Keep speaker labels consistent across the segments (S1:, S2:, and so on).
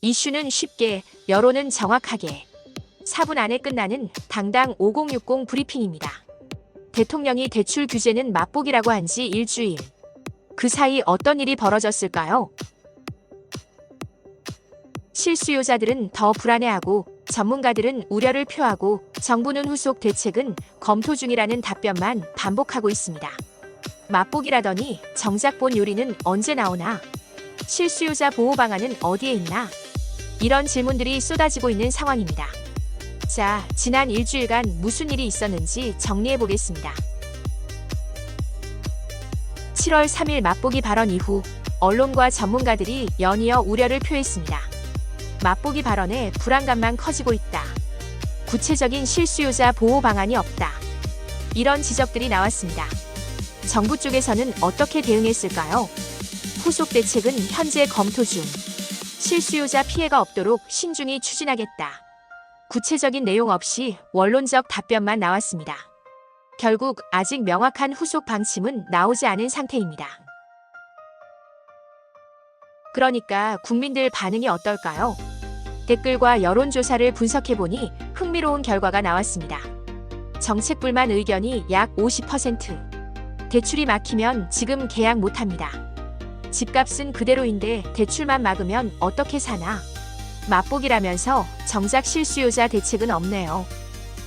S1: 이슈는 쉽게, 여론은 정확하게. 4분 안에 끝나는 당당 5060 브리핑입니다. 대통령이 대출 규제는 맛보기라고 한 지 일주일. 그 사이 어떤 일이 벌어졌을까요? 실수요자들은 더 불안해하고 전문가들은 우려를 표하고 정부는 후속 대책은 검토 중이라는 답변만 반복하고 있습니다. 맛보기라더니 정작 본 요리는 언제 나오나? 실수요자 보호 방안은 어디에 있나? 이런 질문들이 쏟아지고 있는 상황입니다. 자, 지난 일주일간 무슨 일이 있었는지 정리해 보겠습니다. 7월 3일 맛보기 발언 이후 언론과 전문가들이 연이어 우려를 표했습니다. 맛보기 발언에 불안감만 커지고 있다. 구체적인 실수요자 보호 방안이 없다. 이런 지적들이 나왔습니다. 정부 쪽에서는 어떻게 대응했을까요? 후속 대책은 현재 검토 중. 실수요자 피해가 없도록 신중히 추진하겠다. 구체적인 내용 없이 원론적 답변만 나왔습니다. 결국 아직 명확한 후속 방침은 나오지 않은 상태입니다. 그러니까 국민들 반응이 어떨까요? 댓글과 여론조사를 분석해보니 흥미로운 결과가 나왔습니다. 정책 불만 의견이 약 50%. 대출이 막히면 지금 계약 못합니다. 집값은 그대로인데 대출만 막으면 어떻게 사나? 맛보기라면서 정작 실수요자 대책은 없네요.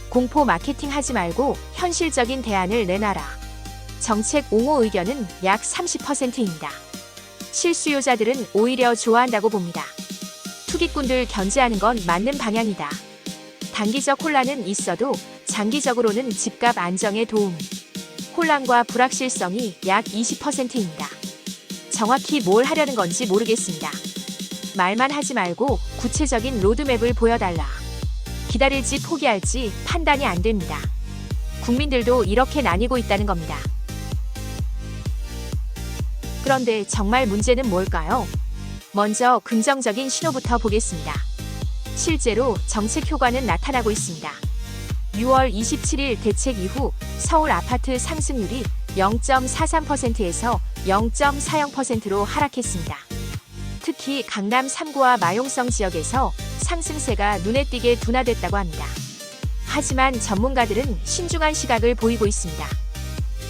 S1: 공포 마케팅 하지 말고 현실적인 대안을 내놔라. 정책 옹호 의견은 약 30%입니다. 실수요자들은 오히려 좋아한다고 봅니다. 투기꾼들 견제하는 건 맞는 방향이다. 단기적 혼란은 있어도 장기적으로는 집값 안정에 도움. 혼란과 불확실성이 약 20%입니다. 정확히 뭘 하려는 건지 모르겠습니다. 말만 하지 말고 구체적인 로드맵을 보여달라. 기다릴지 포기할지 판단이 안 됩니다. 국민들도 이렇게 나뉘고 있다는 겁니다. 그런데 정말 문제는 뭘까요? 먼저 긍정적인 신호부터 보겠습니다. 실제로 정책 효과는 나타나고 있습니다. 6월 27일 대책 이후 서울 아파트 상승률이 0.43%에서 0.40%로 하락했습니다. 특히 강남 3구와 마용성 지역에서 상승세가 눈에 띄게 둔화됐다고 합니다. 하지만 전문가들은 신중한 시각을 보이고 있습니다.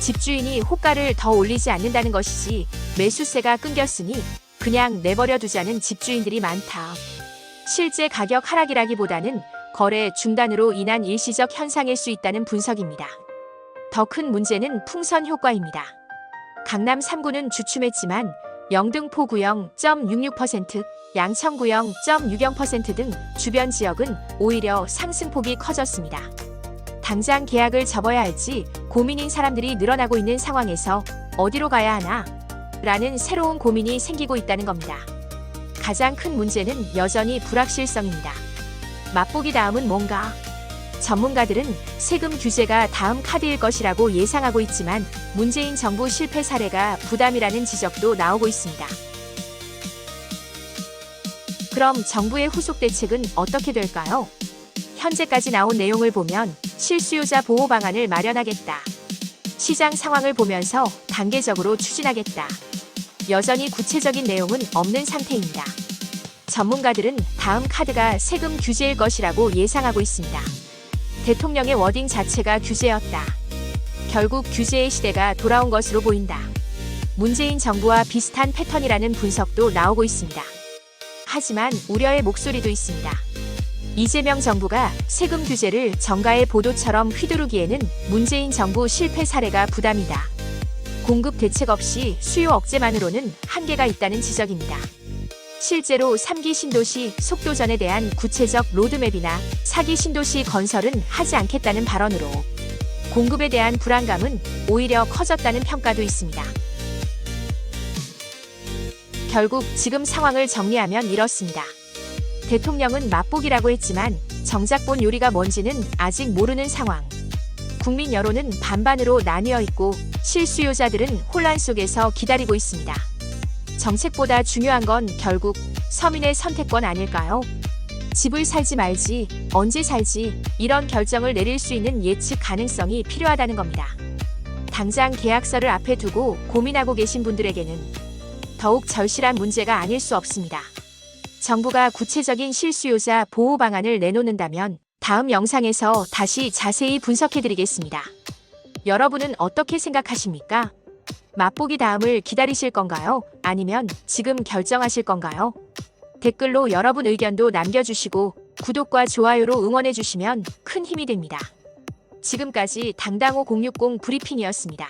S1: 집주인이 호가를 더 올리지 않는다는 것이지 매수세가 끊겼으니 그냥 내버려 두자는 집주인들이 많다. 실제 가격 하락이라기보다는 거래 중단으로 인한 일시적 현상일 수 있다는 분석입니다. 더 큰 문제는 풍선 효과입니다. 강남 3구는 주춤했지만 영등포구 0.66%, 양천구 0.60% 등 주변 지역은 오히려 상승폭이 커졌습니다. 당장 계약을 접어야 할지 고민인 사람들이 늘어나고 있는 상황에서 어디로 가야 하나? 라는 새로운 고민이 생기고 있다는 겁니다. 가장 큰 문제는 여전히 불확실성입니다. 맛보기 다음은 뭔가? 전문가들은 세금 규제가 다음 카드일 것이라고 예상하고 있지만 문재인 정부 실패 사례가 부담이라는 지적도 나오고 있습니다. 그럼 정부의 후속 대책은 어떻게 될까요? 현재까지 나온 내용을 보면 실수요자 보호 방안을 마련하겠다. 시장 상황을 보면서 단계적으로 추진하겠다. 여전히 구체적인 내용은 없는 상태입니다. 전문가들은 다음 카드가 세금 규제일 것이라고 예상하고 있습니다. 대통령의 워딩 자체가 규제였다. 결국 규제의 시대가 돌아온 것으로 보인다. 문재인 정부와 비슷한 패턴이라는 분석도 나오고 있습니다. 하지만 우려의 목소리도 있습니다. 이재명 정부가 세금 규제를 정가의 보도처럼 휘두르기에는 문재인 정부 실패 사례가 부담이다. 공급 대책 없이 수요 억제만으로는 한계가 있다는 지적입니다. 실제로 3기 신도시 속도전에 대한 구체적 로드맵이나 4기 신도시 건설은 하지 않겠다는 발언으로 공급에 대한 불안감은 오히려 커졌다는 평가도 있습니다. 결국 지금 상황을 정리하면 이렇습니다. 대통령은 맛보기라고 했지만 정작 본 요리가 뭔지는 아직 모르는 상황. 국민 여론은 반반으로 나뉘어 있고 실수요자들은 혼란 속에서 기다리고 있습니다. 정책보다 중요한 건 결국 서민의 선택권 아닐까요? 집을 살지 말지, 언제 살지 이런 결정을 내릴 수 있는 예측 가능성이 필요하다는 겁니다. 당장 계약서를 앞에 두고 고민하고 계신 분들에게는 더욱 절실한 문제가 아닐 수 없습니다. 정부가 구체적인 실수요자 보호 방안을 내놓는다면 다음 영상에서 다시 자세히 분석해드리겠습니다. 여러분은 어떻게 생각하십니까? 맛보기 다음을 기다리실 건가요? 아니면 지금 결정하실 건가요? 댓글로 여러분 의견도 남겨주시고 구독과 좋아요로 응원해주시면 큰 힘이 됩니다. 지금까지 당당호 060 브리핑이었습니다.